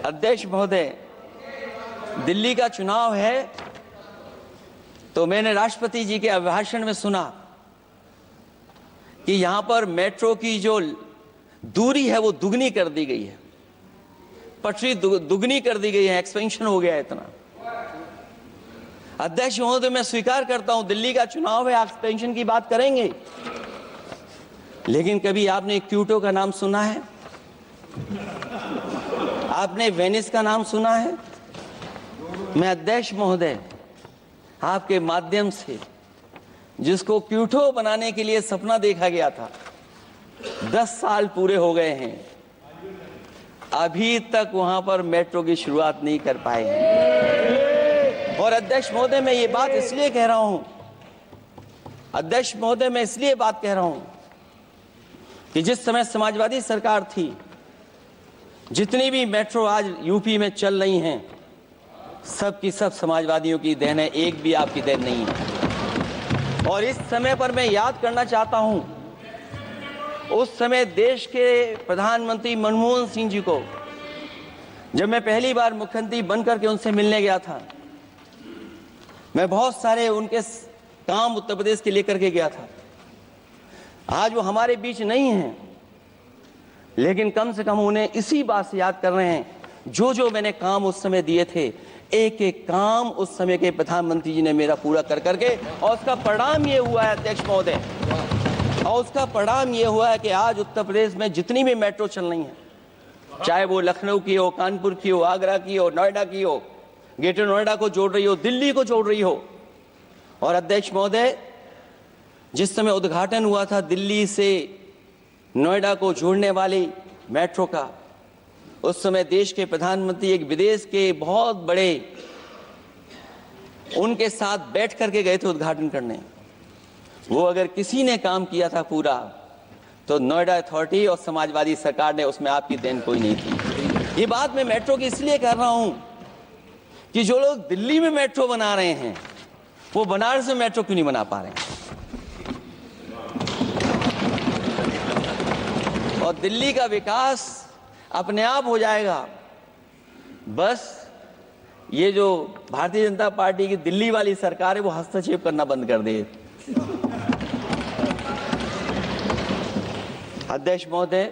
अध्यक्ष महोदय, दिल्ली का चुनाव है तो मैंने राष्ट्रपति जी के अभिभाषण में सुना कि यहां पर मेट्रो की जो दूरी है वो दुगनी कर दी गई है, पटरी दुगनी कर दी गई है, एक्सपेंशन हो गया है इतना। अध्यक्ष महोदय, मैं स्वीकार करता हूं दिल्ली का चुनाव है, एक्सपेंशन की बात करेंगे, लेकिन कभी आपने क्यूटो का नाम सुना है? आपने वेनिस का नाम सुना है? मैं अध्यक्ष महोदय आपके माध्यम से जिसको क्यूटो बनाने के लिए सपना देखा गया था, 10 साल पूरे हो गए हैं, अभी तक वहां पर मेट्रो की शुरुआत नहीं कर पाए हैं। और अध्यक्ष महोदय, मैं ये बात इसलिए कह रहा हूं, अध्यक्ष महोदय मैं इसलिए बात कह रहा हूं कि जिस समय समाजवादी सरकार थी, जितनी भी मेट्रो आज यूपी में चल रही हैं, सब की सब समाजवादियों की देन है, एक भी आपकी देन नहीं है। और इस समय पर मैं याद करना चाहता हूं, उस समय देश के प्रधानमंत्री मनमोहन सिंह जी को जब मैं पहली बार मुख्यमंत्री बनकर के उनसे मिलने गया था, मैं बहुत सारे उनके काम उत्तर प्रदेश के लेकर के गया था। आज वो हमारे बीच नहीं हैं, लेकिन कम से कम उन्हें इसी बात से याद कर रहे हैं, जो जो मैंने काम उस समय दिए थे, एक एक काम उस समय के प्रधानमंत्री जी ने मेरा पूरा कर करके, और उसका परिणाम ये हुआ है अध्यक्ष महोदय, और उसका परिणाम ये हुआ है कि आज उत्तर प्रदेश में जितनी भी मेट्रो चल रही हैं, चाहे वो लखनऊ की हो, कानपुर की हो, आगरा की हो, नोएडा की हो, ग्रेटर नोएडा को जोड़ रही हो, दिल्ली को जोड़ रही हो। और अध्यक्ष महोदय, जिस समय उद्घाटन हुआ था दिल्ली से नोएडा को जोड़ने वाली मेट्रो का, उस समय देश के प्रधानमंत्री एक विदेश के बहुत बड़े उनके साथ बैठ करके गए थे उद्घाटन करने। वो अगर किसी ने काम किया था पूरा, तो नोएडा अथॉरिटी और समाजवादी सरकार ने, उसमें आपकी देन कोई नहीं थी। ये बात मैं मेट्रो की इसलिए कर रहा हूं कि जो लोग दिल्ली में मेट्रो बना रहे हैं, वो बनारस में मेट्रो क्यों नहीं बना पा रहे हैं? और दिल्ली का विकास अपने आप हो जाएगा, बस ये जो भारतीय जनता पार्टी की दिल्ली वाली सरकार है वो हस्तक्षेप करना बंद कर दे। अध्यक्ष महोदय,